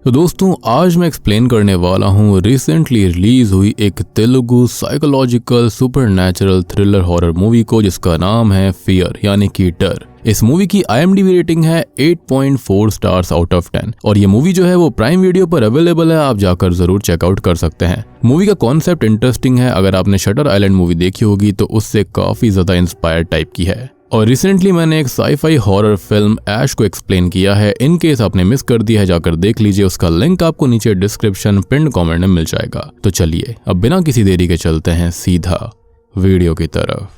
तो दोस्तों आज मैं एक्सप्लेन करने वाला हूँ रिसेंटली रिलीज हुई एक Telugu psychological supernatural thriller horror movie को जिसका नाम है फियर यानी कि डर। इस मूवी की IMDb रेटिंग है 8.4 स्टार्स आउट ऑफ 10 और ये मूवी जो है वो प्राइम वीडियो पर अवेलेबल है, आप जाकर जरूर चेकआउट कर सकते हैं। मूवी का कॉन्सेप्ट इंटरेस्टिंग है, अगर आपने शटर आइलैंड मूवी देखी होगी तो उससे काफी ज्यादा इंस्पायर्ड टाइप की है। और रिसेंटली मैंने एक साईफाई हॉरर फिल्म ऐश को एक्सप्लेन किया है, इन केस आपने मिस कर दिया है जाकर देख लीजिए, उसका लिंक आपको नीचे डिस्क्रिप्शन पिन कमेंट में मिल जाएगा। तो चलिए अब बिना किसी देरी के चलते हैं सीधा वीडियो की तरफ।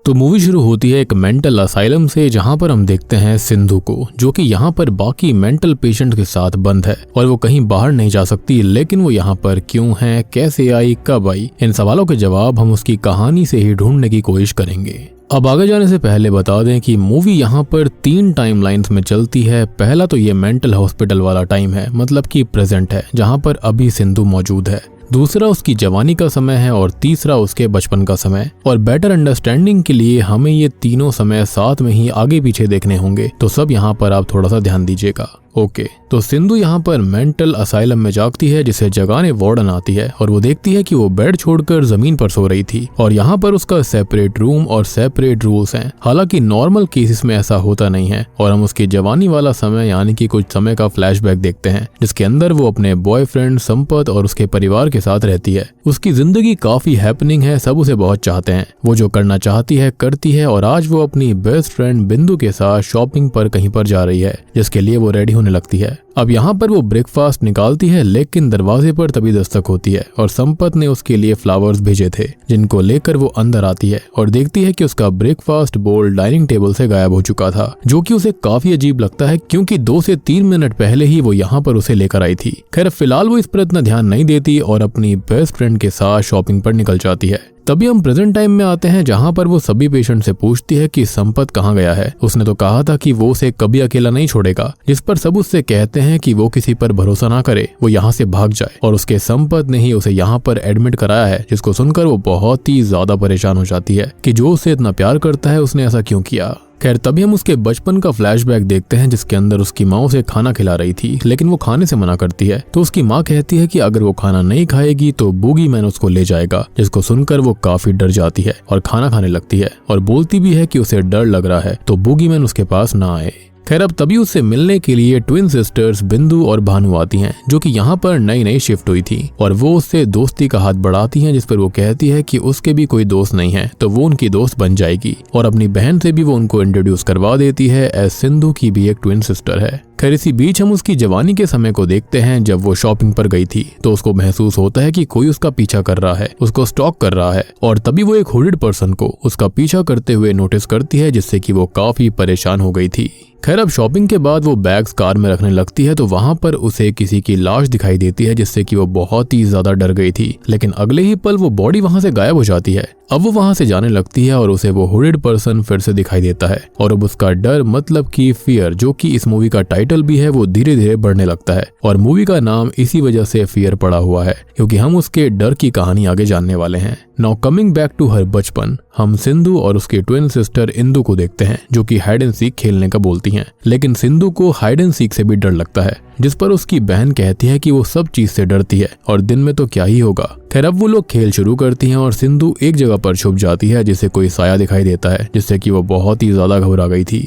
तो मूवी शुरू होती है एक मेंटल असाइलम से, जहां पर हम देखते हैं सिंधु को, जो कि यहां पर बाकी मेंटल पेशेंट के साथ बंद है और वो कहीं बाहर नहीं जा सकती। लेकिन वो यहां पर क्यों है, कैसे आई, कब आई, इन सवालों के जवाब हम उसकी कहानी से ही ढूंढने की कोशिश करेंगे। अब आगे जाने से पहले बता दें कि मूवी यहाँ पर 3 टाइमलाइंस में चलती है। पहला तो ये मेंटल हॉस्पिटल वाला टाइम है, मतलब कि प्रेजेंट है, जहाँ पर अभी सिंधु मौजूद है। दूसरा उसकी जवानी का समय है और तीसरा उसके बचपन का समय। और बेटर अंडरस्टैंडिंग के लिए हमें ये तीनों समय साथ में ही आगे पीछे देखने होंगे, तो सब यहाँ पर आप थोड़ा सा ध्यान दीजिएगा। ओके, तो सिंधु यहाँ पर मेंटल असाइलम में जागती है, जिसे जगाने वार्डन आती है और वो देखती है कि वो बेड छोड़कर जमीन पर सो रही थी और यहाँ पर उसका सेपरेट रूम और सेपरेट रूल्स हैं। हालांकि नॉर्मल केसेस में ऐसा होता नहीं है और हम उसकी जवानी वाला समय यानी कि कुछ समय का फ्लैशबैक देखते हैं, जिसके अंदर वो अपने बॉयफ्रेंड संपत और उसके परिवार के साथ रहती है। उसकी जिंदगी काफी हैपनिंग है, सब उसे बहुत चाहते हैं, वो जो करना चाहती है करती है। और आज वो अपनी बेस्ट फ्रेंड बिंदु के साथ शॉपिंग पर कहीं पर जा रही है, जिसके लिए वो रेडी होने लगती है। अब यहाँ पर वो ब्रेकफास्ट निकालती है, लेकिन दरवाजे पर तभी दस्तक होती है और संपत ने उसके लिए फ्लावर्स भेजे थे, जिनको लेकर वो अंदर आती है और देखती है कि उसका ब्रेकफास्ट बोल डाइनिंग टेबल से गायब हो चुका था, जो कि उसे काफी अजीब लगता है क्योंकि 2 से 3 मिनट पहले ही वो यहाँ पर उसे लेकर आई थी। खैर फिलहाल वो इस पर इतना ध्यान नहीं देती और अपनी बेस्ट फ्रेंड के साथ शॉपिंग पर निकल जाती है। तभी हम प्रेजेंट टाइम में आते हैं, जहां पर वो सभी पेशेंट से पूछती है कि संपत कहाँ गया है। उसने तो कहा था कि वो उसे कभी अकेला नहीं छोड़ेगा, जिस पर सब उससे कहते हैं कि वो किसी पर भरोसा ना करे, वो यहाँ से भाग जाए। और उसके संपत ने ही उसे यहाँ पर एडमिट कराया है, जिसको सुनकर वो बहुत ही ज्यादा परेशान हो जाती है कि जो उसे इतना प्यार करता है उसने ऐसा क्यों किया। खैर तभी हम उसके बचपन का फ्लैशबैक देखते हैं, जिसके अंदर उसकी माँ उसे खाना खिला रही थी, लेकिन वो खाने से मना करती है। तो उसकी माँ कहती है कि अगर वो खाना नहीं खाएगी तो बूगी मैन उसको ले जाएगा, जिसको सुनकर वो काफी डर जाती है और खाना खाने लगती है और बोलती भी है कि उसे डर लग रहा है तो बूगी मैन उसके पास ना आए। खैर अब तभी उससे मिलने के लिए ट्विन सिस्टर्स बिंदु और भानु आती हैं, जो कि यहाँ पर नई नई शिफ्ट हुई थी और वो उससे दोस्ती का हाथ बढ़ाती हैं, जिस पर वो कहती है कि उसके भी कोई दोस्त नहीं है तो वो उनकी दोस्त बन जाएगी। और अपनी बहन से भी वो उनको इंट्रोड्यूस करवा देती है, एज सिंधु की भी एक ट्विन सिस्टर है। खैर इसी बीच हम उसकी जवानी के समय को देखते हैं, जब वो शॉपिंग पर गई थी तो उसको महसूस होता है कि कोई उसका पीछा कर रहा है, उसको स्टॉक कर रहा है। और तभी वो एक हुडेड पर्सन को उसका पीछा करते हुए नोटिस करती है, जिससे कि वो काफी परेशान हो गई थी। खैर अब शॉपिंग के बाद वो बैग्स कार में रखने लगती है तो वहां पर उसे किसी की लाश दिखाई देती है, जिससे कि वो बहुत ही ज्यादा डर गई थी। लेकिन अगले ही पल वो बॉडी वहां से गायब हो जाती है। अब वो वहां से जाने लगती है और उसे वो हुडेड पर्सन फिर से दिखाई देता है और अब उसका डर मतलब कि फियर, जो कि इस मूवी का टाइटल भी है, वो धीरे धीरे बढ़ने लगता है। और मूवी का नाम इसी वजह से फियर पड़ा हुआ है, क्योंकि हम उसके डर की कहानी आगे जानने वाले हैं। Now coming back to her बचपन, हम सिंधु और उसकी ट्विन सिस्टर इंदु को देखते हैं, जो कि हाइड एंड सीक खेलने का बोलती हैं। लेकिन सिंधु को हाइड एंड सीक से भी डर लगता है, जिस पर उसकी बहन कहती है कि वो सब चीज से डरती है और दिन में तो क्या ही होगा। खैर अब वो लोग खेल शुरू करती हैं और सिंधु एक जगह पर छुप जाती है, जिसे कोई साया दिखाई देता है, जिससे कि वो बहुत ही ज्यादा घबरा गई थी।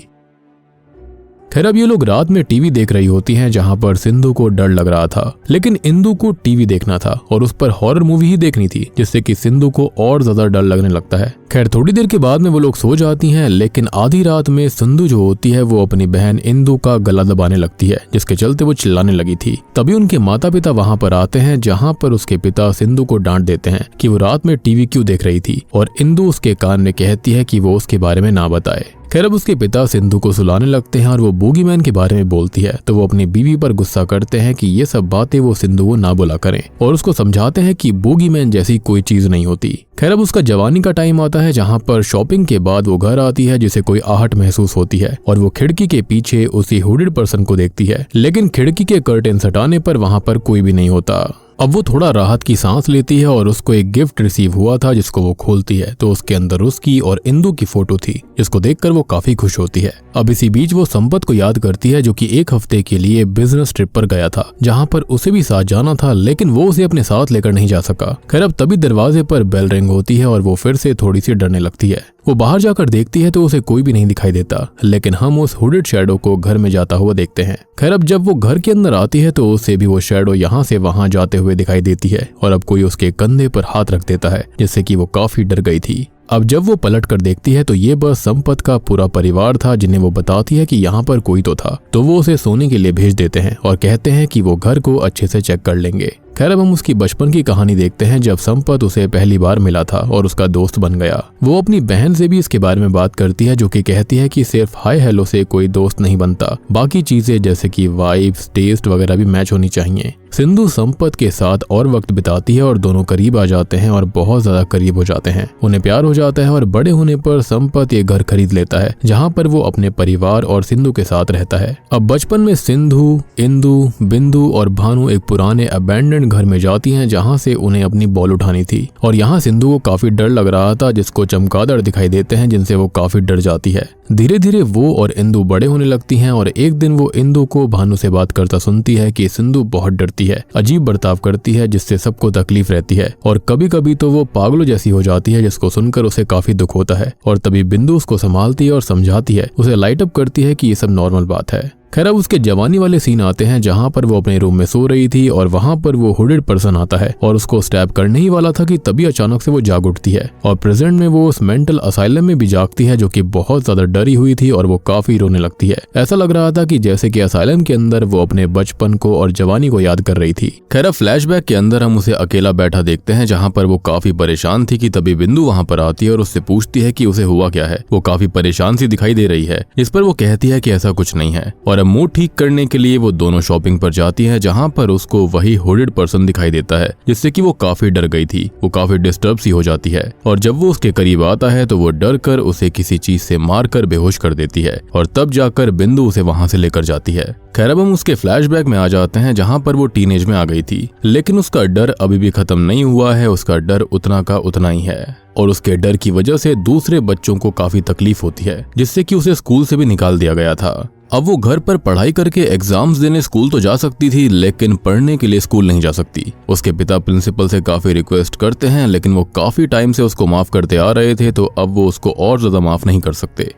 खैर अब ये लोग रात में टीवी देख रही होती हैं, जहां पर सिंधु को डर लग रहा था, लेकिन इंदु को टीवी देखना था और उस पर हॉरर मूवी ही देखनी थी, जिससे कि सिंधु को और ज्यादा डर लगने लगता है। खैर थोड़ी देर के बाद में वो लोग सो जाती हैं, लेकिन आधी रात में सिंधु जो होती है वो अपनी बहन इंदु का गला दबाने लगती है, जिसके चलते वो चिल्लाने लगी थी। तभी उनके माता पिता वहां पर आते हैं, जहां पर उसके पिता सिंधु को डांट देते हैं कि वो रात में टीवी क्यों देख रही थी और इंदु उसके कान में कहती है कि वो उसके बारे में ना बताए। खैर अब उसके पिता सिंधु को सुलाने लगते हैं और वो बूगीमैन के बारे में बोलती है, तो वो अपनी बीवी पर गुस्सा करते हैं कि ये सब बातें वो सिंधु को ना बोला करें और उसको समझाते हैं कि बूगीमैन जैसी कोई चीज नहीं होती। खैर अब उसका जवानी का टाइम आता है, जहाँ पर शॉपिंग के बाद वो घर आती है, जिसे कोई आहट महसूस होती है और वो खिड़की के पीछे उसी हुडेड पर्सन को देखती है, लेकिन खिड़की के कर्टेन हटाने पर वहाँ पर कोई भी नहीं होता। अब वो थोड़ा राहत की सांस लेती है और उसको एक गिफ्ट रिसीव हुआ था जिसको वो खोलती है तो उसके अंदर उसकी और इंदु की फोटो थी, जिसको देखकर वो काफी खुश होती है। अब इसी बीच वो संपत को याद करती है जो कि एक हफ्ते के लिए बिजनेस ट्रिप पर गया था, जहाँ पर उसे भी साथ जाना था, लेकिन वो उसे अपने साथ लेकर नहीं जा सका। खैर अब तभी दरवाजे पर बेल रिंग होती है और वो फिर से थोड़ी सी डरने लगती है। वो बाहर जाकर देखती है तो उसे कोई भी नहीं दिखाई देता, लेकिन हम उस हुडेड शैडो को घर में जाता हुआ देखते हैं। खैर अब जब वो घर के अंदर आती है तो उसे भी वो शैडो यहाँ से वहां जाते हुए दिखाई देती है और अब कोई उसके कंधे पर हाथ रख देता है, जिससे कि वो काफी डर गई थी। अब जब वो पलट कर देखती है तो ये बस संपत का पूरा परिवार था, जिन्हें वो बताती है कि यहाँ पर कोई तो था। तो वो उसे सोने के लिए भेज देते हैं और कहते हैं कि वो घर को अच्छे से चेक कर लेंगे। खैर अब हम उसकी बचपन की कहानी देखते हैं, जब संपत उसे पहली बार मिला था और उसका दोस्त बन गया। वो अपनी बहन से भी इसके बारे में बात करती है, जो कि कहती है कि सिर्फ हाय हेलो से कोई दोस्त नहीं बनता, बाकी चीजें जैसे कि वाइब्स, टेस्ट वगैरह भी मैच होनी चाहिए। सिंधु संपत के साथ और वक्त बिताती है और दोनों करीब आ जाते हैं और बहुत ज्यादा करीब हो जाते हैं। उन्हें प्यार हो जाता है और बड़े होने पर संपत ये घर खरीद लेता है, जहाँ पर वो अपने परिवार और सिंधु के साथ रहता है। अब बचपन में सिंधु, इंदु, बिंदु और भानु एक पुराने अबैंडन घर में जाती हैं, जहां से उन्हें अपनी बॉल उठानी थी। और यहाँ सिंधु को काफी डर लग रहा था, जिसको चमगादड़ दिखाई देते हैं, जिनसे वो काफी डर जाती है। धीरे धीरे वो और इंदु बड़े होने लगती हैं और एक दिन वो इंदु को भानु से बात करता सुनती है कि सिंधु बहुत डरती है, अजीब बर्ताव करती है, जिससे सबको तकलीफ रहती है और कभी कभी तो वो पागलों जैसी हो जाती है, जिसको सुनकर उसे काफी दुख होता है। और तभी बिंदु उसको संभालती है और समझाती है, उसे लाइट अप करती है कि ये सब नॉर्मल बात है। खैर अब उसके जवानी वाले सीन आते हैं, जहां पर वो अपने रूम में सो रही थी और वहां पर वो हुडेड पर्सन आता है और उसको स्टैब करने ही वाला था कि तभी अचानक से वो जाग उठती है और प्रेजेंट में वो उस मेंटल असाइलम में भी जागती है, जो कि बहुत ज्यादा डरी हुई थी और वो काफी रोने लगती है। ऐसा लग रहा था कि जैसे कि असाइलम के अंदर वो अपने बचपन को और जवानी को याद कर रही थी। खैर अब फ्लैशबैक के अंदर हम उसे अकेला बैठा देखते हैं, जहाँ पर वो काफी परेशान थी कि तभी बिंदु वहाँ पर आती है और उससे पूछती है कि उसे हुआ क्या है। वो काफी परेशान सी दिखाई दे रही है, इस पर वो कहती है कि ऐसा कुछ नहीं है। और अब मूड ठीक करने के लिए वो दोनों शॉपिंग पर जाती है, जहाँ पर उसको वही हुडेड पर्सन दिखाई देता है, जिससे कि वो काफी डर गई थी। वो काफी डिस्टर्ब सी हो जाती है और जब वो उसके करीब आता है तो वो डर कर उसे किसी चीज से मारकर बेहोश कर देती है और तब जाकर बिंदु उसे वहां से लेकर जाती है। खैर अब हम उसके फ्लैशबैक में आ जाते हैं, जहाँ पर वो टीनेज में आ गई थी, लेकिन उसका डर अभी भी खत्म नहीं हुआ है। उसका डर उतना का उतना ही है और उसके डर की वजह से दूसरे बच्चों को काफी तकलीफ होती है, जिससे कि उसे स्कूल से भी निकाल दिया गया था। अब वो घर पर पढ़ाई करके एग्जाम्स देने स्कूल तो जा सकती थी, लेकिन पढ़ने के लिए स्कूल नहीं जा सकती। उसके पिता प्रिंसिपल से काफी रिक्वेस्ट करते हैं, लेकिन वो काफी टाइम से उसको माफ करते आ रहे थे, तो अब वो उसको और ज्यादा माफ नहीं कर सकते।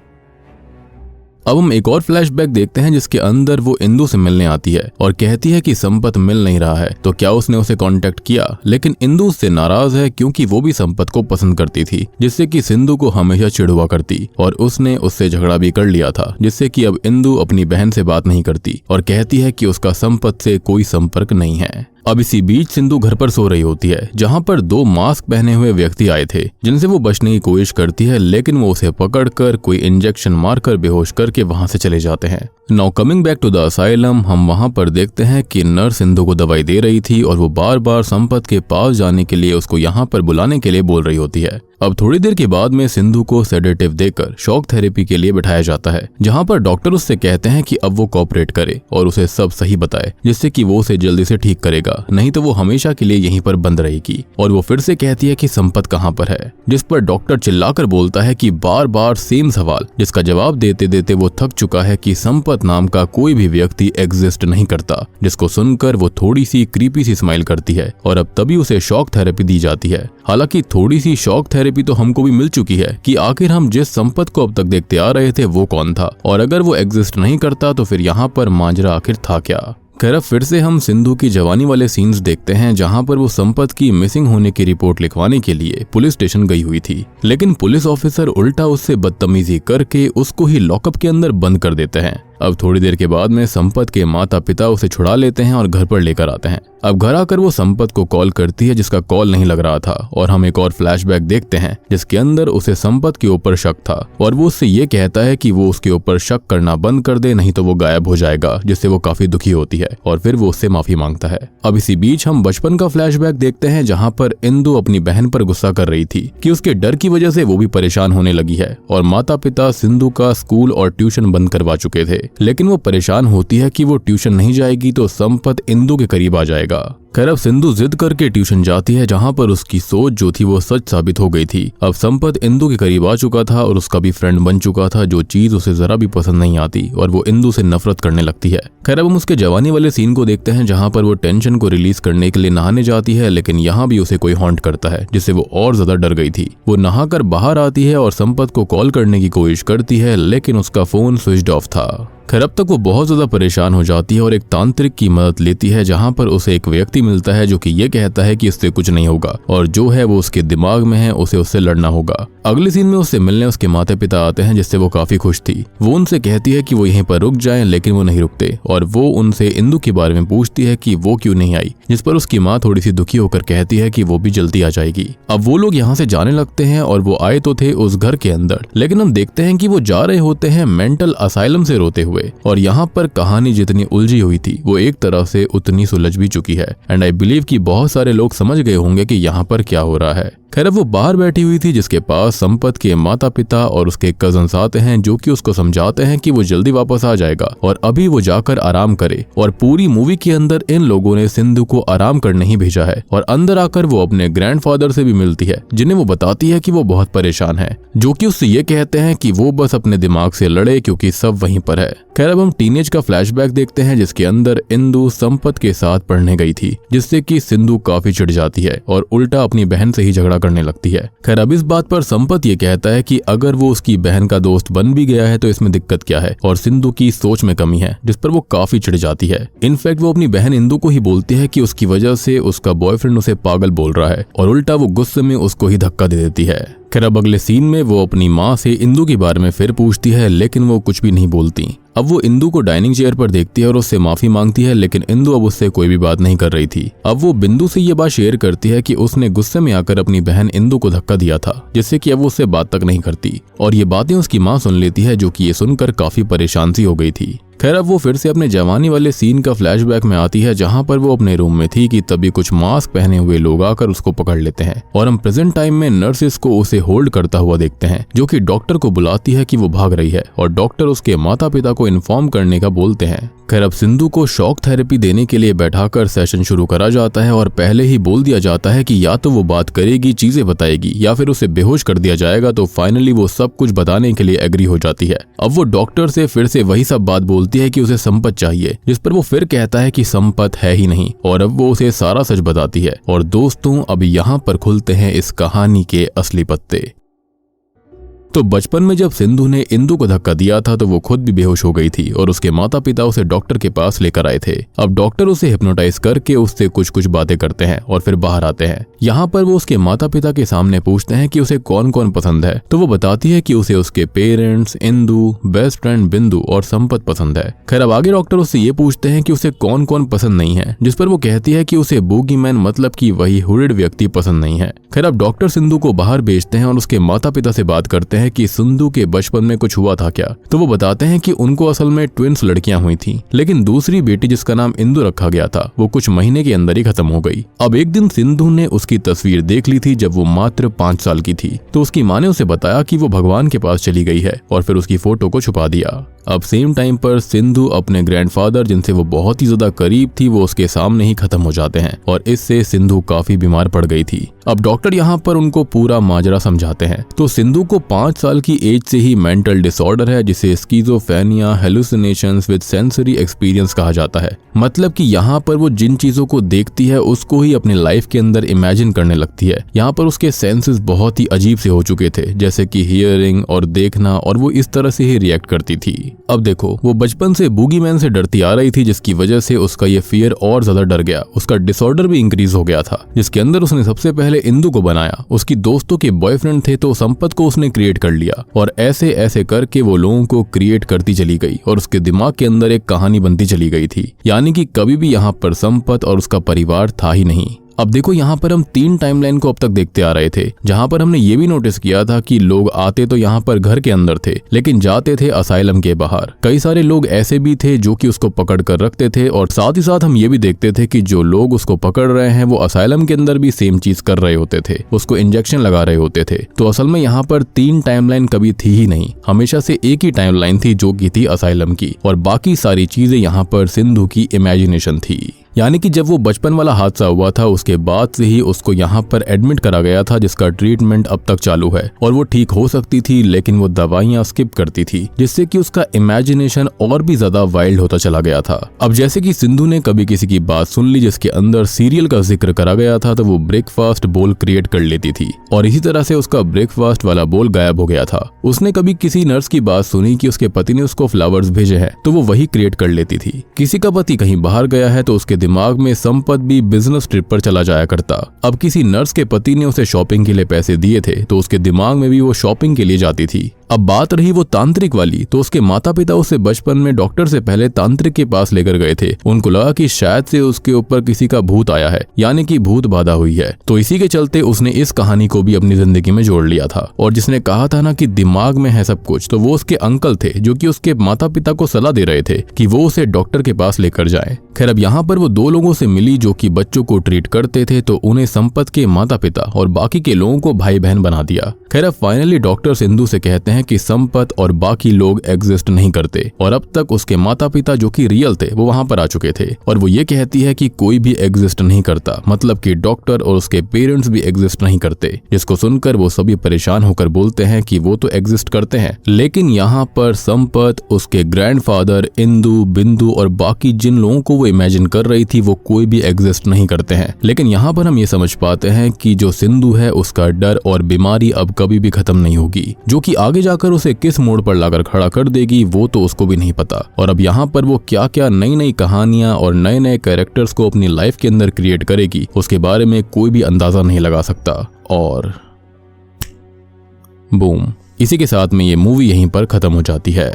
अब हम एक और फ्लैशबैक देखते हैं, जिसके अंदर वो इंदु से मिलने आती है और कहती है कि संपत मिल नहीं रहा है, तो क्या उसने उसे कांटेक्ट किया। लेकिन इंदु उससे नाराज है, क्योंकि वो भी संपत को पसंद करती थी, जिससे कि सिंधु को हमेशा चिढ़वा करती और उसने उससे झगड़ा भी कर लिया था, जिससे कि अब इंदु अपनी बहन से बात नहीं करती और कहती है कि उसका संपत से कोई संपर्क नहीं है। अब इसी बीच सिंधु घर पर सो रही होती है, जहाँ पर दो मास्क पहने हुए व्यक्ति आए थे, जिनसे वो बचने की कोशिश करती है, लेकिन वो उसे पकड़कर कोई इंजेक्शन मारकर बेहोश करके वहां से चले जाते हैं। Now coming back to the asylum, हम वहां पर देखते हैं कि नर्स सिंधु को दवाई दे रही थी और वो बार बार संपत के पास जाने के लिए उसको यहाँ पर बुलाने के लिए बोल रही होती है। अब थोड़ी देर के बाद में सिंधु को सेडेटिव देकर शॉक थेरेपी के लिए बिठाया जाता है, जहाँ पर डॉक्टर उससे कहते हैं कि अब वो कोऑपरेट करे और उसे सब सही बताए, जिससे कि वो उसे जल्दी से ठीक करेगा, नहीं तो वो हमेशा के लिए यहीं पर बंद रहेगी। और वो फिर से कहती है कि संपत कहाँ पर है, जिस पर डॉक्टर चिल्लाकर बोलता है कि बार बार सेम सवाल, जिसका जवाब देते देते वो थक चुका है कि संपत नाम का कोई भी व्यक्ति एग्जिस्ट नहीं करता। जिसको सुनकर वो थोड़ी सी क्रीपी सी स्माइल करती है और अब तभी उसे शॉक थेरेपी दी जाती है। हालांकि थोड़ी सी शॉक थेरेपी तो हमको भी मिल चुकी है कि आखिर हम जिस संपत को अब तक देखते आ रहे थे वो कौन था, और अगर वो एग्जिस्ट नहीं करता तो फिर यहाँ पर मांजरा आखिर था क्या। खैर अब फिर से हम सिंधु की जवानी वाले सीन्स देखते हैं, जहां पर वो संपत की मिसिंग होने की रिपोर्ट लिखवाने के लिए पुलिस स्टेशन गई हुई थी, लेकिन पुलिस ऑफिसर उल्टा उससे बदतमीजी करके उसको ही लॉकअप के अंदर बंद कर देते हैं। अब थोड़ी देर के बाद में संपत के माता पिता उसे छुड़ा लेते हैं और घर पर लेकर आते हैं। अब घर आकर वो संपत को कॉल करती है, जिसका कॉल नहीं लग रहा था, और हम एक और फ्लैशबैक देखते हैं, जिसके अंदर उसे संपत के ऊपर शक था और वो उससे ये कहता है कि वो उसके ऊपर शक करना बंद कर दे, नहीं तो वो गायब हो जाएगा, जिससे वो काफी दुखी होती है और फिर वो उससे माफी मांगता है। अब इसी बीच हम बचपन का फ्लैशबैक देखते हैं, जहाँ पर इंदु अपनी बहन पर गुस्सा कर रही थी कि उसके डर की वजह से वो भी परेशान होने लगी है और माता पिता सिंधु का स्कूल और ट्यूशन बंद करवा चुके थे, लेकिन वो परेशान होती है कि वो ट्यूशन नहीं जाएगी तो संपत इंदु के करीब आ जाएगा। खैर अब सिंधु जिद करके ट्यूशन जाती है, जहाँ पर उसकी सोच जो थी वो सच साबित हो गई थी। अब संपत इंदु के करीब आ चुका था और उसका भी फ्रेंड बन चुका था, जो चीज उसे जरा भी पसंद नहीं आती और वो इंदु से नफरत करने लगती है। खैर अब हम उसके जवानी वाले सीन को देखते हैं, जहाँ पर वो टेंशन को रिलीज करने के लिए नहाने जाती है, लेकिन यहाँ भी उसे कोई हॉन्ट करता है, जिससे वो और ज्यादा डर गई थी। वो नहाकर बाहर आती है और संपत को कॉल करने की कोशिश करती है, लेकिन उसका फोन स्विच्ड ऑफ था। खैर अब तक वो बहुत ज्यादा परेशान हो जाती है और एक तांत्रिक की मदद लेती है, जहाँ पर उसे एक व्यक्ति मिलता है जो कि ये कहता है कि इससे कुछ नहीं होगा और जो है वो उसके दिमाग में है, उसे उससे लड़ना होगा। अगले सीन में उससे मिलने उसके माता पिता आते हैं, जिससे वो काफी खुश थी। वो उनसे कहती है कि वो यहीं पर रुक जाएं, लेकिन वो नहीं रुकते और वो उनसे इंदु के बारे में पूछती है कि वो क्यों नहीं आई, जिस पर उसकी माँ थोड़ी सी दुखी होकर कहती है कि वो भी जल्दी आ जाएगी। अब वो लोग यहाँ से जाने लगते हैं और वो आए तो थे उस घर के अंदर, लेकिन हम देखते हैं कि वो जा रहे होते हैं मेंटल असाइलम से रोते हुए। और यहाँ पर कहानी जितनी उलझी हुई थी वो एक तरह से उतनी सुलझ भी चुकी है। एंड आई बिलीव कि बहुत सारे लोग समझ गए होंगे कि यहाँ पर क्या हो रहा है। खैर अब वो बाहर बैठी हुई थी, जिसके पास संपत के माता पिता और उसके कजन्स आते हैं, जो कि उसको समझाते हैं कि वो जल्दी वापस आ जाएगा और अभी वो जाकर आराम करे। और पूरी मूवी के अंदर इन लोगों ने सिंधु को आराम करने ही भेजा है और अंदर आकर वो अपने ग्रैंडफादर से भी मिलती है, जिन्हें वो बताती है कि वो बहुत परेशान है, जो कि उससे ये कहते हैं कि वो बस अपने दिमाग से लड़े क्योंकि सब वहीं पर है। खैर अब हम टीनेज का फ्लैशबैक देखते हैं, जिसके अंदर इंदु संपत के साथ पढ़ने गई थी, जिससे कि सिंधु काफी चिढ़ जाती है और उल्टा अपनी बहन से ही झगड़ा करने लगती है। खैर अब इस बात पर संपत ये कहता है कि अगर वो उसकी बहन का दोस्त बन भी गया है तो इसमें दिक्कत क्या है, और सिंधु की सोच में कमी है, जिस पर वो काफी चिढ़ जाती है। इनफैक्ट वो अपनी बहन इंदु को ही बोलती है कि उसकी वजह से उसका बॉयफ्रेंड उसे पागल बोल रहा है और उल्टा वो गुस्से में उसको ही धक्का दे देती है। खैर अब अगले सीन में वो अपनी माँ से इंदु के बारे में फिर पूछती है, लेकिन वो कुछ भी नहीं बोलती। अब वो इंदु को डाइनिंग चेयर पर देखती है और उससे माफी मांगती है, लेकिन इंदु अब उससे कोई भी बात नहीं कर रही थी। अब वो बिंदु से ये बात शेयर करती है कि उसने गुस्से में आकर अपनी बहन इंदु को धक्का दिया था, जिससे कि अब वो उससे बात तक नहीं करती। और ये बातें उसकी माँ सुन लेती है, जो कि ये सुनकर काफी परेशान सी हो गई थी। खैर अब वो फिर से अपने जवानी वाले सीन का फ्लैशबैक में आती है, जहाँ पर वो अपने रूम में थी कि तभी कुछ मास्क पहने हुए लोग आकर उसको पकड़ लेते हैं और हम प्रेजेंट टाइम में नर्सेस को उसे होल्ड करता हुआ देखते हैं, जो कि डॉक्टर को बुलाती है कि वो भाग रही है और डॉक्टर उसके माता पिता को इन्फॉर्म करने का बोलते हैं। खैर अब सिंधु को शॉक थेरेपी देने के लिए बैठाकर सेशन शुरू करा जाता है और पहले ही बोल दिया जाता है कि या तो वो बात करेगी, चीजें बताएगी, या फिर उसे बेहोश कर दिया जाएगा। तो फाइनली वो सब कुछ बताने के लिए एग्री हो जाती है। अब वो डॉक्टर से फिर से वही सब बात बोलती है कि उसे संपत चाहिए, जिस पर वो फिर कहता है कि संपत है ही नहीं, और अब वो उसे सारा सच बताती है। और दोस्तों अब यहाँ पर खुलते हैं इस कहानी के असली पत्ते। तो बचपन में जब सिंधु ने इंदु को धक्का दिया था तो वो खुद भी बेहोश हो गई थी और उसके माता पिता उसे डॉक्टर के पास लेकर आए थे। अब डॉक्टर उसे हिप्नोटाइज करके उससे कुछ कुछ बातें करते हैं और फिर बाहर आते हैं। यहाँ पर वो उसके माता पिता के सामने पूछते हैं कि उसे कौन कौन पसंद है, तो वो बताती है कि उसे उसके पेरेंट्स, इंदु, बेस्ट फ्रेंड बिंदु और संपत पसंद है। खैर अब आगे डॉक्टर उससे ये पूछते हैं कि उसे कौन कौन पसंद नहीं है, जिस पर वो कहती है कि उसे बूगीमैन मतलब कि वही हुरिड व्यक्ति पसंद नहीं है। खैर अब डॉक्टर सिंधु को बाहर भेजते हैं और उसके माता पिता से बात करते हैं कि सिंधु के बचपन में कुछ हुआ था क्या। तो वो बताते हैं कि उनको असल में ट्विंस लड़कियां हुई थी, लेकिन दूसरी बेटी जिसका नाम इंदु रखा गया था वो कुछ महीने के अंदर ही खत्म हो गई। अब एक दिन सिंधु ने उसकी तस्वीर देख ली थी जब वो मात्र 5 साल की थी, तो उसकी माँ ने उसे बताया कि वो भगवान के पास चली गई है और फिर उसकी फोटो को छुपा दिया। अब सेम टाइम पर सिंधु अपने ग्रैंडफादर जिनसे वो बहुत ही ज्यादा करीब थी वो उसके सामने ही खत्म हो जाते हैं और इससे सिंधु काफी बीमार पड़ गई थी। अब डॉक्टर यहाँ पर उनको पूरा माजरा समझाते हैं। तो सिंधु को 5 साल की एज से ही मेंटल डिसऑर्डर है, जिसे schizophrenia hallucinations with sensory experience कहा जाता है। मतलब कि यहाँ पर वो जिन चीजों को देखती है उसको ही अपनी लाइफ के अंदर इमेजिन करने लगती है। यहाँ पर उसके सेंसेस बहुत ही अजीब से हो चुके थे, जैसे कि हियरिंग और देखना, और वो इस तरह से ही रिएक्ट करती थी। अब देखो वो बचपन से बूगीमैन से डरती आ रही थी, जिसकी वजह से उसका ये फियर और ज्यादा डर गया। उसका डिसऑर्डर भी इंक्रीज हो गया था, जिसके अंदर उसने सबसे पहले इंदु को बनाया। उसकी दोस्तों के बॉयफ्रेंड थे तो संपत को उसने क्रिएट कर लिया और ऐसे ऐसे करके वो लोगों को क्रिएट करती चली गई और उसके दिमाग के अंदर एक कहानी बनती चली गई थी। यानी कि कभी भी यहाँ पर संपत और उसका परिवार था ही नहीं। अब देखो यहाँ पर हम 3 टाइमलाइन को अब तक देखते आ रहे थे, जहाँ पर हमने ये भी नोटिस किया था कि लोग आते तो यहाँ पर घर के अंदर थे लेकिन जाते थे असाइलम के बाहर। कई सारे लोग ऐसे भी थे जो कि उसको पकड़ कर रखते थे और साथ ही साथ हम ये भी देखते थे कि जो लोग उसको पकड़ रहे हैं वो असाइलम के अंदर भी सेम चीज कर रहे होते थे, उसको इंजेक्शन लगा रहे होते थे। तो असल में यहाँ पर 3 टाइमलाइन कभी थी ही नहीं, हमेशा से एक ही टाइमलाइन थी जो की थी असाइलम की, और बाकी सारी चीजें यहाँ पर सिंधु की इमेजिनेशन थी। यानी कि जब वो बचपन वाला हादसा हुआ था उसके बाद से ही उसको यहाँ पर एडमिट करा गया था, जिसका ट्रीटमेंट अब तक चालू है और वो ठीक हो सकती थी, लेकिन वो दवाइयां स्किप करती थी, जिससे कि उसका इमेजिनेशन और भी ज्यादा वाइल्ड होता चला गया था। अब जैसे कि सिंधु ने कभी किसी की बात सुन ली जिसके अंदर सीरियल का जिक्र करा गया था, तो वो ब्रेकफास्ट बोल क्रिएट कर लेती थी और इसी तरह से उसका ब्रेकफास्ट वाला बोल गायब हो गया था। उसने कभी किसी नर्स की बात सुनी कि उसके पति ने उसको फ्लावर्स भेजे हैं, तो वो वही क्रिएट कर लेती थी। किसी का पति कहीं बाहर गया है तो उसके दिमाग में संपत भी बिजनेस ट्रिप पर चला जाया करता। अब किसी नर्स के पति ने उसे शॉपिंग के लिए पैसे दिए थे तो उसके दिमाग में भी वो शॉपिंग के लिए जाती थी। अब बात रही वो तांत्रिक वाली, तो उसके माता पिता उसे बचपन में डॉक्टर से पहले तांत्रिक के पास लेकर गए थे। उनको लगा कि शायद से उसके ऊपर किसी का भूत आया है, यानी कि भूत बाधा हुई है। तो इसी के चलते उसने इस कहानी को भी अपनी जिंदगी में जोड़ लिया था। और जिसने कहा था ना कि दिमाग में है सब कुछ, तो वो उसके अंकल थे जो कि उसके माता पिता को सलाह दे रहे थे कि वो उसे डॉक्टर के पास लेकर जाए। खैर अब यहाँ पर वो दो लोगों से मिली जो कि बच्चों को ट्रीट करते थे, तो उन्हें संपत के माता पिता और बाकी के लोगों को भाई बहन बना दिया। खैर अब फाइनली डॉक्टर सिंधु से कहते हैं कि संपत और बाकी लोग एग्जिस्ट नहीं करते और अब तक उसके माता पिता जो कि रियल थे वो वहां पर आ चुके थे। और वो ये कहती है कि कोई भी एग्जिस्ट नहीं करता, मतलब कि डॉक्टर और उसके पेरेंट्स भी एग्जिस्ट नहीं करते, जिसको सुनकर वो सभी परेशान होकर बोलते हैं कि वो तो एग्जिस्ट करते हैं। लेकिन यहाँ पर संपत, उसके ग्रैंडफादर, इंदु, बिंदु और बाकी जिन लोगों को वो इमेजिन कर रही थी वो कोई भी एग्जिस्ट नहीं करते हैं। लेकिन यहाँ पर हम ये समझ पाते हैं कि जो सिंधु है उसका डर और बीमारी अब कभी भी खत्म नहीं होगी, जो कि आगे जाकर उसे किस मोड़ पर लाकर खड़ा कर देगी वो तो उसको भी नहीं पता। और अब यहाँ पर वो क्या क्या नई नई कहानियां और नए नए कैरेक्टर्स को अपनी लाइफ के अंदर क्रिएट करेगी उसके बारे में कोई भी अंदाजा नहीं लगा सकता। और बूम, इसी के साथ में ये मूवी यहीं पर खत्म हो जाती है।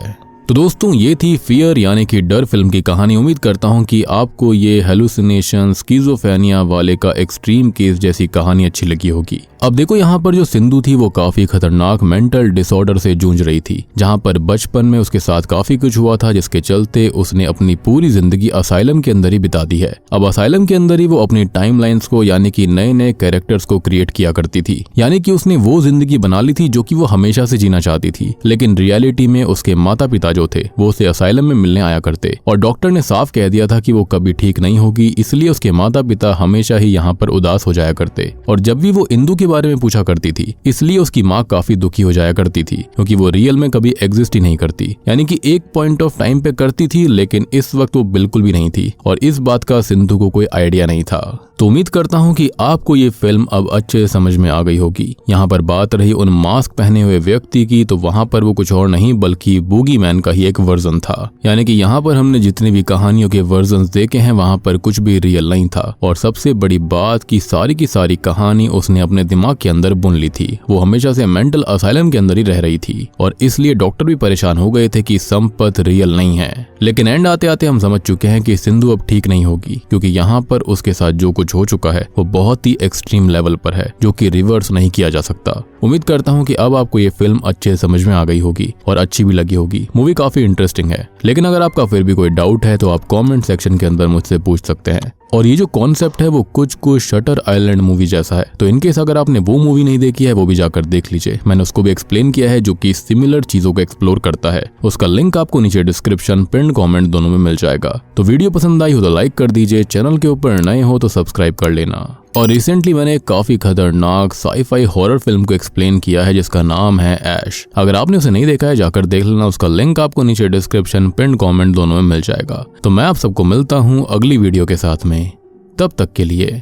तो दोस्तों ये थी फियर यानी कि डर फिल्म की कहानी। उम्मीद करता हूं कि आपको ये हेलुसिनेशन, स्किज़ोफ्रेनिया वाले का एक्सट्रीम केस जैसी कहानी अच्छी लगी होगी। अब देखो यहाँ पर जो सिंधु थी वो काफी खतरनाक मेंटल डिसऑर्डर से जूझ रही थी, जहाँ पर बचपन में उसके साथ काफी कुछ हुआ था जिसके चलते उसने अपनी पूरी जिंदगी असाइलम के अंदर ही बिता दी है। अब असाइलम के अंदर ही वो अपनी टाइमलाइंस को यानी कि नए नए कैरेक्टर्स को क्रिएट किया करती थी, यानी कि उसने वो जिंदगी बना ली थी जो कि वो हमेशा से जीना चाहती थी। लेकिन रियलिटी में उसके माता पिता जो थे वो उसे असाइलम में मिलने आया करते और डॉक्टर ने साफ कह दिया था कि वो कभी ठीक नहीं होगी, इसलिए उसके माता पिता हमेशा ही यहाँ पर उदास हो जाया करते। और जब भी वो इंदु के बारे में पूछा करती थी इसलिए उसकी माँ काफी दुखी हो जाया करती थी, क्योंकि वो रियल में कभी एग्जिस्ट ही नहीं करती, यानी कि एक पॉइंट ऑफ टाइम पे करती थी लेकिन इस वक्त वो बिल्कुल भी नहीं थी और इस बात का सिंधु को कोई आइडिया नहीं था। तो उम्मीद करता हूँ कि आपको ये फिल्म अब अच्छे समझ में आ गई होगी। यहाँ पर बात रही उन मास्क पहने हुए व्यक्ति की, तो वहाँ पर वो कुछ और नहीं बल्कि बूगी मैन का ही एक वर्जन था। यानी कि यहाँ पर हमने जितनी भी कहानियों के वर्जन देखे हैं वहाँ पर कुछ भी रियल नहीं था। और सबसे बड़ी बात की सारी कहानी उसने अपने दिमाग के अंदर बुन ली थी। वो हमेशा से मेंटल असाइलम के अंदर ही रह रही थी और इसलिए डॉक्टर भी परेशान हो गए थे कि संपत रियल नहीं है। लेकिन एंड आते आते हम समझ चुके हैं कि सिंधु अब ठीक नहीं होगी, क्योंकि यहाँ पर उसके साथ जो कुछ हो चुका है वो बहुत ही एक्सट्रीम लेवल पर है, जो कि रिवर्स नहीं किया जा सकता। उम्मीद करता हूँ कि अब आपको ये फिल्म अच्छे समझ में आ गई होगी और अच्छी भी लगी होगी। मूवी काफी इंटरेस्टिंग है, लेकिन अगर आपका फिर भी कोई डाउट है तो आप कमेंट सेक्शन के अंदर मुझसे पूछ सकते हैं। और ये जो कॉन्सेप्ट है वो कुछ शटर आइलैंड मूवी जैसा है, तो इनकेस अगर आपने वो मूवी नहीं देखी है वो भी जाकर देख लीजिए। मैंने उसको भी एक्सप्लेन किया है जो कि सिमिलर चीजों को एक्सप्लोर करता है। उसका लिंक आपको नीचे डिस्क्रिप्शन, पिन कमेंट दोनों में मिल जाएगा। तो वीडियो पसंद आई हो तो लाइक कर दीजिए, चैनल के ऊपर नए हो तो सब्सक्राइब कर लेना। और रिसेंटली मैंने एक काफी खतरनाक साई-फाई हॉरर फिल्म को एक्सप्लेन किया है जिसका नाम है ऐश। अगर आपने उसे नहीं देखा है जाकर देख लेना, उसका लिंक आपको नीचे डिस्क्रिप्शन, पिन कमेंट दोनों में मिल जाएगा। तो मैं आप सबको मिलता हूँ अगली वीडियो के साथ में, तब तक के लिए